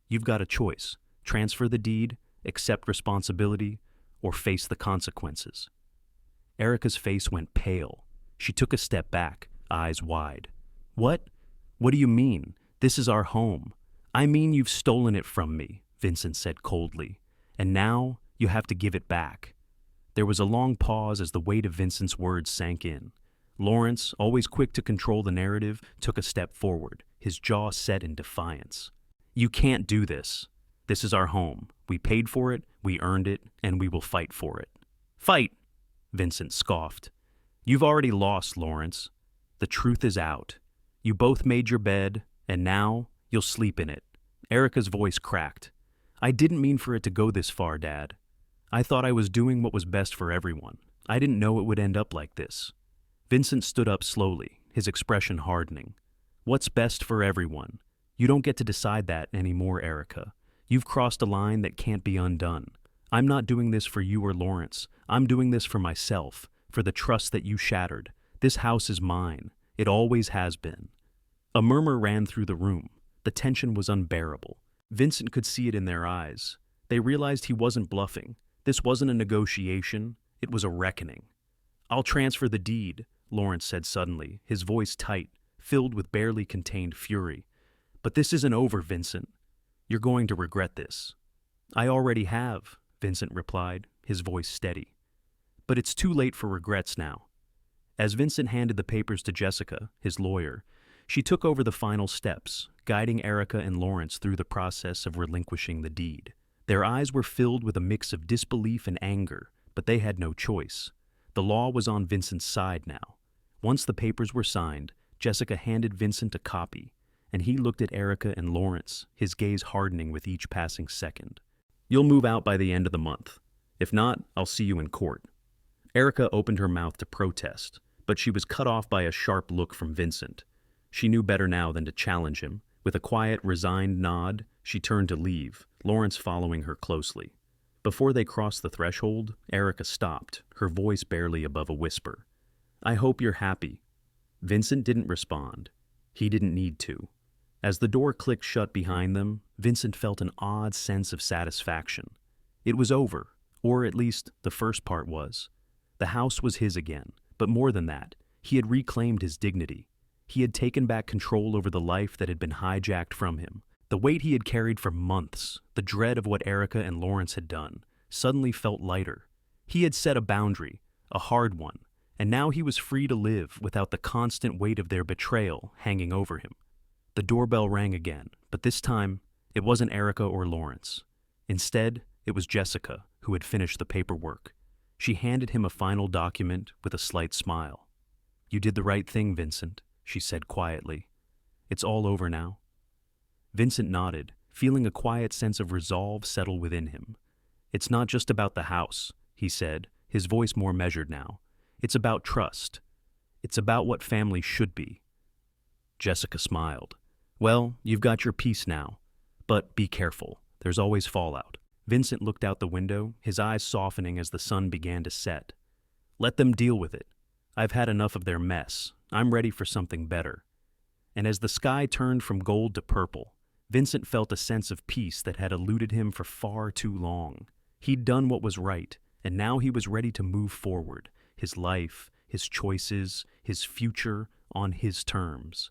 You've got a choice: transfer the deed, accept responsibility, or face the consequences." Erica's face went pale. She took a step back, eyes wide. "What? What do you mean? This is our home." "I mean you've stolen it from me," Vincent said coldly, "and now you have to give it back." There was a long pause as the weight of Vincent's words sank in. Lawrence, always quick to control the narrative, took a step forward, his jaw set in defiance. "You can't do this. This is our home. We paid for it, we earned it, and we will fight for it." "Fight!" Vincent scoffed. "You've already lost, Lawrence. The truth is out. You both made your bed, and now you'll sleep in it." Erica's voice cracked. "I didn't mean for it to go this far, Dad. I thought I was doing what was best for everyone. I didn't know it would end up like this." Vincent stood up slowly, his expression hardening. "What's best for everyone? You don't get to decide that anymore, Erica. You've crossed a line that can't be undone. I'm not doing this for you or Lawrence. I'm doing this for myself, for the trust that you shattered. This house is mine. It always has been." A murmur ran through the room. The tension was unbearable. Vincent could see it in their eyes. They realized he wasn't bluffing. This wasn't a negotiation. It was a reckoning. "I'll transfer the deed," Lawrence said suddenly, his voice tight, filled with barely contained fury. "But this isn't over, Vincent. You're going to regret this." "I already have," Vincent replied, his voice steady. "But it's too late for regrets now." As Vincent handed the papers to Jessica, his lawyer, she took over the final steps, guiding Erica and Lawrence through the process of relinquishing the deed. Their eyes were filled with a mix of disbelief and anger, but they had no choice. The law was on Vincent's side now. Once the papers were signed, Jessica handed Vincent a copy, and he looked at Erica and Lawrence, his gaze hardening with each passing second. "You'll move out by the end of the month. If not, I'll see you in court." Erica opened her mouth to protest, but she was cut off by a sharp look from Vincent. She knew better now than to challenge him. With a quiet, resigned nod, she turned to leave, Lawrence following her closely. Before they crossed the threshold, Erica stopped, her voice barely above a whisper. "I hope you're happy." Vincent didn't respond. He didn't need to. As the door clicked shut behind them, Vincent felt an odd sense of satisfaction. It was over, or at least the first part was. The house was his again, but more than that, he had reclaimed his dignity. He had taken back control over the life that had been hijacked from him. The weight he had carried for months, the dread of what Erica and Lawrence had done, suddenly felt lighter. He had set a boundary, a hard one, and now he was free to live without the constant weight of their betrayal hanging over him. The doorbell rang again, but this time, it wasn't Erica or Lawrence. Instead, it was Jessica, who had finished the paperwork. She handed him a final document with a slight smile. "You did the right thing, Vincent," she said quietly. "It's all over now." Vincent nodded, feeling a quiet sense of resolve settle within him. "It's not just about the house," he said, his voice more measured now. "It's about trust. It's about what family should be." Jessica smiled. "Well, you've got your peace now. But be careful. There's always fallout." Vincent looked out the window, his eyes softening as the sun began to set. "Let them deal with it. I've had enough of their mess. I'm ready for something better." And as the sky turned from gold to purple, Vincent felt a sense of peace that had eluded him for far too long. He'd done what was right, and now he was ready to move forward, his life, his choices, his future, on his terms.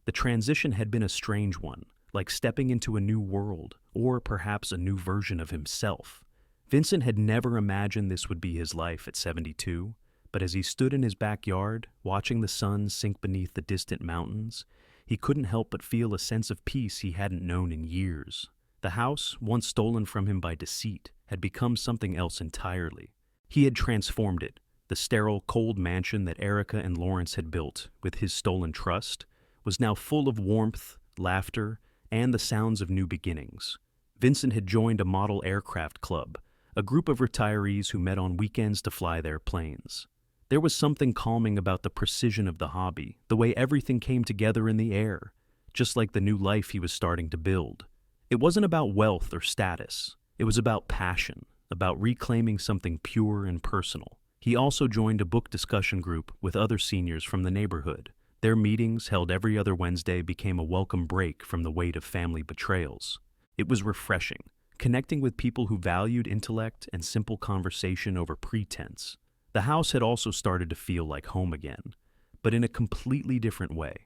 The transition had been a strange one, like stepping into a new world, or perhaps a new version of himself. Vincent had never imagined this would be his life at 72, but as he stood in his backyard, watching the sun sink beneath the distant mountains, he couldn't help but feel a sense of peace he hadn't known in years. The house, once stolen from him by deceit, had become something else entirely. He had transformed it. The sterile, cold mansion that Erica and Lawrence had built with his stolen trust was now full of warmth, laughter, and the sounds of new beginnings. Vincent had joined a model aircraft club, a group of retirees who met on weekends to fly their planes. There was something calming about the precision of the hobby, the way everything came together in the air, just like the new life he was starting to build. It wasn't about wealth or status. It was about passion, about reclaiming something pure and personal. He also joined a book discussion group with other seniors from the neighborhood. Their meetings, held every other Wednesday, became a welcome break from the weight of family betrayals. It was refreshing, connecting with people who valued intellect and simple conversation over pretense. The house had also started to feel like home again, but in a completely different way.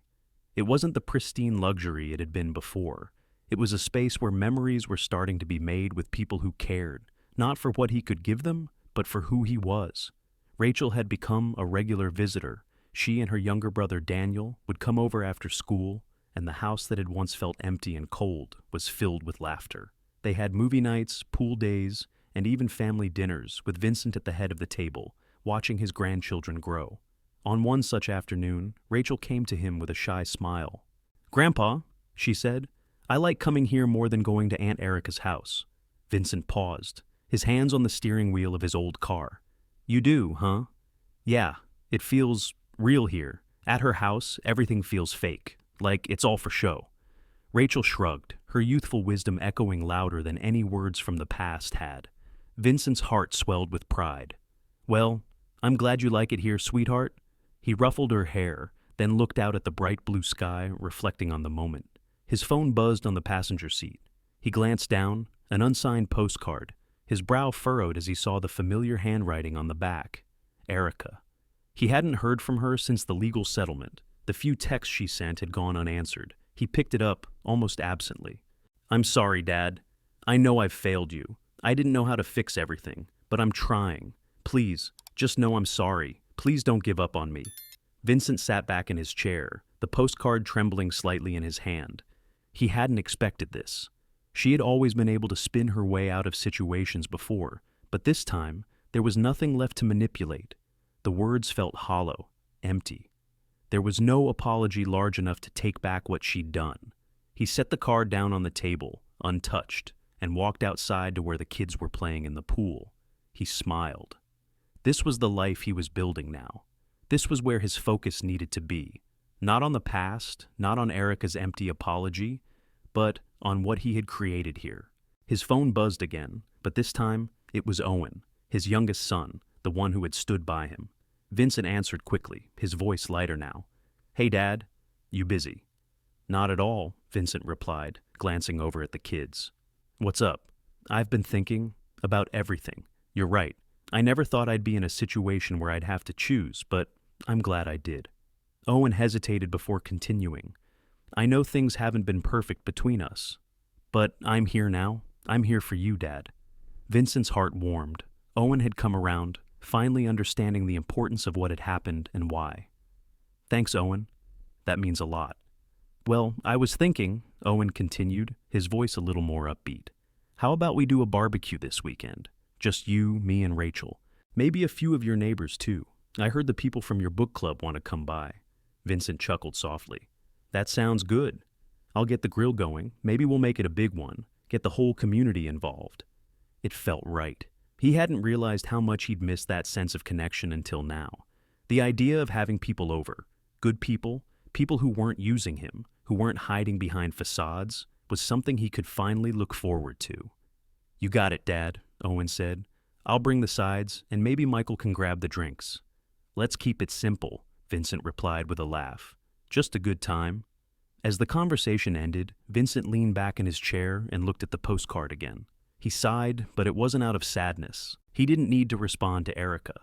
It wasn't the pristine luxury it had been before. It was a space where memories were starting to be made with people who cared, not for what he could give them, but for who he was. Rachel had become a regular visitor. She and her younger brother Daniel would come over after school, and the house that had once felt empty and cold was filled with laughter. They had movie nights, pool days, and even family dinners, with Vincent at the head of the table, watching his grandchildren grow. On one such afternoon, Rachel came to him with a shy smile. "Grandpa," she said, "I like coming here more than going to Aunt Erica's house." Vincent paused, his hands on the steering wheel of his old car. "You do, huh?" "Yeah, it feels real here. At her house, everything feels fake, like it's all for show." Rachel shrugged, her youthful wisdom echoing louder than any words from the past had. Vincent's heart swelled with pride. "Well, I'm glad you like it here, sweetheart." He ruffled her hair, then looked out at the bright blue sky, reflecting on the moment. His phone buzzed on the passenger seat. He glanced down, an unsigned postcard. His brow furrowed as he saw the familiar handwriting on the back. Erica. He hadn't heard from her since the legal settlement. The few texts she sent had gone unanswered. He picked it up, almost absently. "I'm sorry, Dad. I know I've failed you. I didn't know how to fix everything, but I'm trying. Please, just know I'm sorry. Please don't give up on me." Vincent sat back in his chair, the postcard trembling slightly in his hand. He hadn't expected this. She had always been able to spin her way out of situations before, but this time, there was nothing left to manipulate. The words felt hollow, empty. There was no apology large enough to take back what she'd done. He set the card down on the table, untouched, and walked outside to where the kids were playing in the pool. He smiled. This was the life he was building now. This was where his focus needed to be. Not on the past, not on Erica's empty apology, but on what he had created here. His phone buzzed again, but this time it was Owen, his youngest son, the one who had stood by him. Vincent answered quickly, his voice lighter now. "Hey, Dad, you busy?" "Not at all," Vincent replied, glancing over at the kids. "What's up?" "I've been thinking about everything. You're right. I never thought I'd be in a situation where I'd have to choose, but I'm glad I did." Owen hesitated before continuing. "I know things haven't been perfect between us, but I'm here now. I'm here for you, Dad." Vincent's heart warmed. Owen had come around, finally understanding the importance of what had happened and why. "Thanks, Owen. That means a lot." "Well, I was thinking," Owen continued, his voice a little more upbeat. "How about we do a barbecue this weekend? Just you, me, and Rachel. Maybe a few of your neighbors, too. I heard the people from your book club want to come by. Vincent chuckled softly. That sounds good. I'll get the grill going. Maybe we'll make it a big one. Get the whole community involved. It felt right. He hadn't realized how much he'd missed that sense of connection until now. The idea of having people over, good people, people who weren't using him, who weren't hiding behind facades, was something he could finally look forward to. You got it, Dad, Owen said. I'll bring the sides, and maybe Michael can grab the drinks. Let's keep it simple, Vincent replied with a laugh. Just a good time. As the conversation ended, Vincent leaned back in his chair and looked at the postcard again. He sighed, but it wasn't out of sadness. He didn't need to respond to Erica.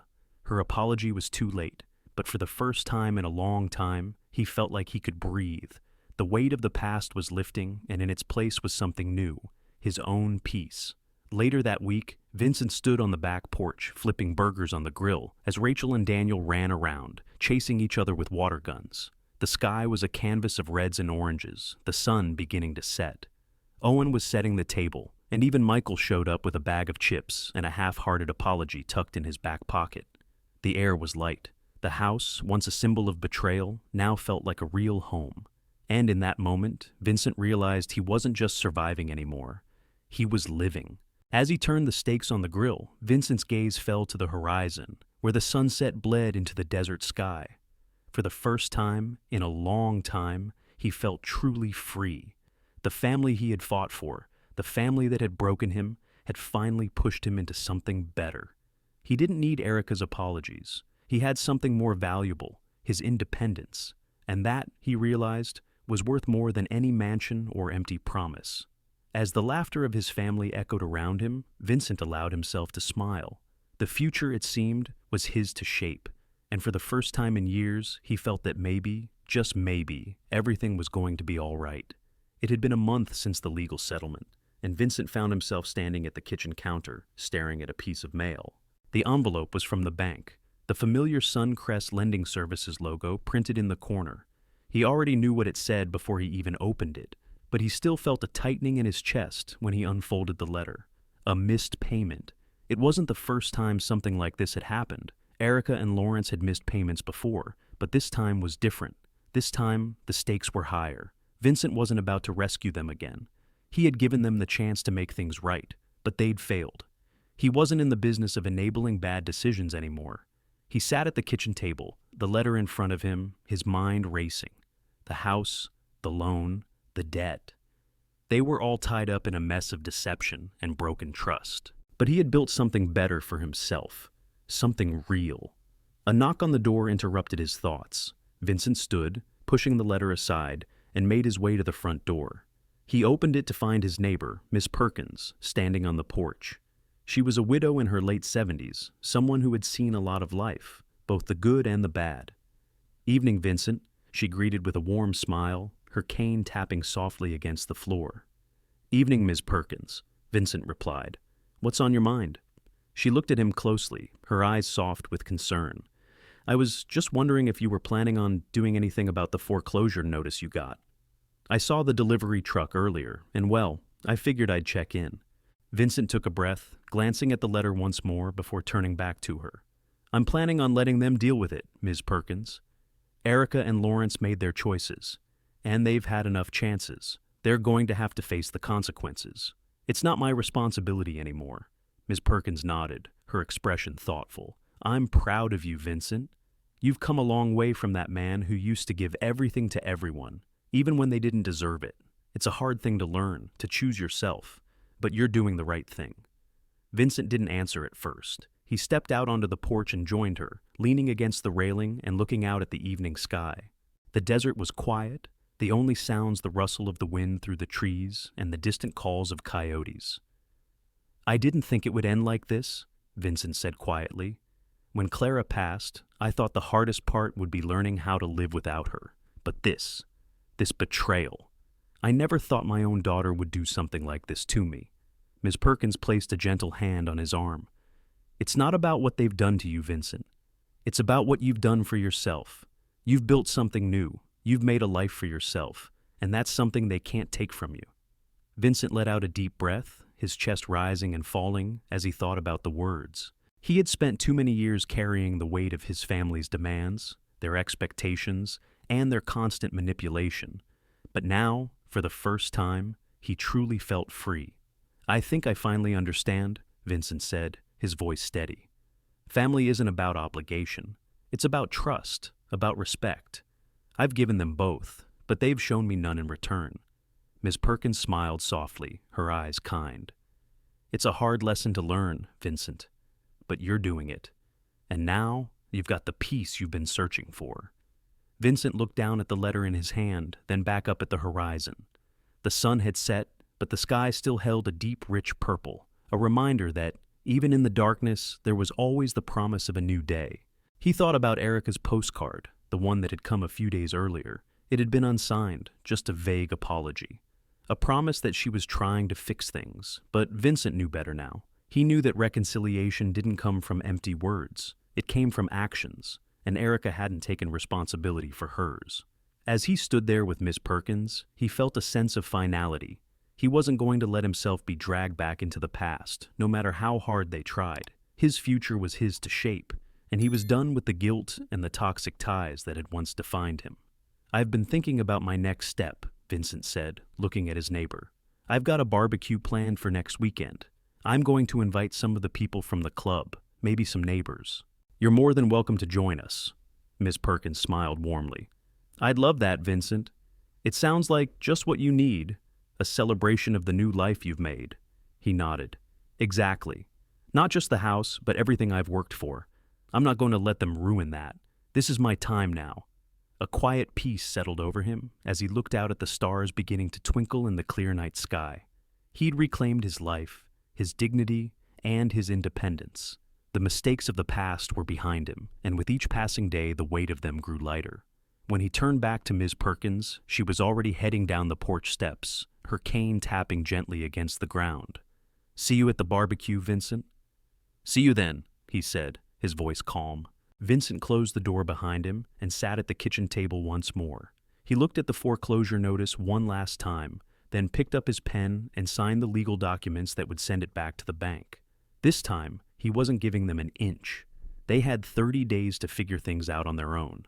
Her apology was too late, but for the first time in a long time, he felt like he could breathe. The weight of the past was lifting, and in its place was something new, his own peace. Later that week, Vincent stood on the back porch, flipping burgers on the grill, as Rachel and Daniel ran around, chasing each other with water guns. The sky was a canvas of reds and oranges, the sun beginning to set. Owen was setting the table, and even Michael showed up with a bag of chips and a half-hearted apology tucked in his back pocket. The air was light. The house, once a symbol of betrayal, now felt like a real home. And in that moment, Vincent realized he wasn't just surviving anymore. He was living. As he turned the steaks on the grill, Vincent's gaze fell to the horizon, where the sunset bled into the desert sky. For the first time, in a long time, he felt truly free. The family he had fought for, the family that had broken him, had finally pushed him into something better. He didn't need Erica's apologies. He had something more valuable, his independence. And that, he realized, was worth more than any mansion or empty promise. As the laughter of his family echoed around him, Vincent allowed himself to smile. The future, it seemed, was his to shape. And for the first time in years, he felt that maybe, just maybe, everything was going to be all right. It had been a month since the legal settlement, and Vincent found himself standing at the kitchen counter, staring at a piece of mail. The envelope was from the bank, the familiar Suncrest Lending Services logo printed in the corner. He already knew what it said before he even opened it, but he still felt a tightening in his chest when he unfolded the letter. A missed payment. It wasn't the first time something like this had happened. Erica and Lawrence had missed payments before, but this time was different. This time, the stakes were higher. Vincent wasn't about to rescue them again. He had given them the chance to make things right, but they'd failed. He wasn't in the business of enabling bad decisions anymore. He sat at the kitchen table, the letter in front of him, his mind racing. The house, the loan, the debt. They were all tied up in a mess of deception and broken trust. But he had built something better for himself, something real. A knock on the door interrupted his thoughts. Vincent stood, pushing the letter aside, and made his way to the front door. He opened it to find his neighbor, Miss Perkins, standing on the porch. She was a widow in her late 70s, someone who had seen a lot of life, both the good and the bad. "Evening, Vincent," she greeted with a warm smile, her cane tapping softly against the floor. "Evening, Miss Perkins," Vincent replied. "What's on your mind?" She looked at him closely, her eyes soft with concern. "I was just wondering if you were planning on doing anything about the foreclosure notice you got. I saw the delivery truck earlier, and well, I figured I'd check in." Vincent took a breath, glancing at the letter once more before turning back to her. "I'm planning on letting them deal with it, Ms. Perkins. Erica and Lawrence made their choices, and they've had enough chances. They're going to have to face the consequences. It's not my responsibility anymore." Ms. Perkins nodded, her expression thoughtful. "I'm proud of you, Vincent. You've come a long way from that man who used to give everything to everyone, even when they didn't deserve it. It's a hard thing to learn, to choose yourself, but you're doing the right thing." Vincent didn't answer at first. He stepped out onto the porch and joined her, leaning against the railing and looking out at the evening sky. The desert was quiet, the only sounds the rustle of the wind through the trees and the distant calls of coyotes. "I didn't think it would end like this," Vincent said quietly. "When Clara passed, I thought the hardest part would be learning how to live without her. But this betrayal. I never thought my own daughter would do something like this to me." Miss Perkins placed a gentle hand on his arm. "It's not about what they've done to you, Vincent. It's about what you've done for yourself. You've built something new. You've made a life for yourself, and that's something they can't take from you." Vincent let out a deep breath, his chest rising and falling as he thought about the words. He had spent too many years carrying the weight of his family's demands, their expectations, and their constant manipulation. But now, for the first time, he truly felt free. "I think I finally understand," Vincent said, his voice steady. "Family isn't about obligation. It's about trust, about respect. I've given them both, but they've shown me none in return." Miss Perkins smiled softly, her eyes kind. "It's a hard lesson to learn, Vincent, but you're doing it. And now you've got the peace you've been searching for." Vincent looked down at the letter in his hand, then back up at the horizon. The sun had set, but the sky still held a deep, rich purple, a reminder that, even in the darkness, there was always the promise of a new day. He thought about Erica's postcard, the one that had come a few days earlier. It had been unsigned, just a vague apology. A promise that she was trying to fix things, but Vincent knew better now. He knew that reconciliation didn't come from empty words. It came from actions, and Erica hadn't taken responsibility for hers. As he stood there with Miss Perkins, he felt a sense of finality. He wasn't going to let himself be dragged back into the past, no matter how hard they tried. His future was his to shape, and he was done with the guilt and the toxic ties that had once defined him. "I've been thinking about my next step," Vincent said, looking at his neighbor. "I've got a barbecue planned for next weekend. I'm going to invite some of the people from the club, maybe some neighbors. You're more than welcome to join us." Miss Perkins smiled warmly. "I'd love that, Vincent. It sounds like just what you need, a celebration of the new life you've made." He nodded. "Exactly. Not just the house, but everything I've worked for. I'm not going to let them ruin that. This is my time now." A quiet peace settled over him as he looked out at the stars beginning to twinkle in the clear night sky. He'd reclaimed his life, his dignity, and his independence. The mistakes of the past were behind him, and with each passing day the weight of them grew lighter. When he turned back to Ms. Perkins, she was already heading down the porch steps, her cane tapping gently against the ground. "See you at the barbecue, Vincent?" "See you then," he said, his voice calm. Vincent closed the door behind him and sat at the kitchen table once more. He looked at the foreclosure notice one last time, then picked up his pen and signed the legal documents that would send it back to the bank. This time, he wasn't giving them an inch. They had 30 days to figure things out on their own.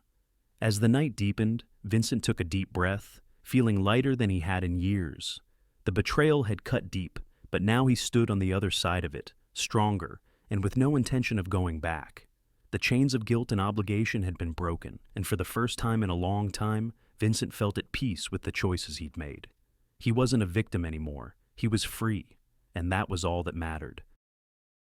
As the night deepened, Vincent took a deep breath, feeling lighter than he had in years. The betrayal had cut deep, but now he stood on the other side of it, stronger, and with no intention of going back. The chains of guilt and obligation had been broken, and for the first time in a long time, Vincent felt at peace with the choices he'd made. He wasn't a victim anymore. He was free, and that was all that mattered.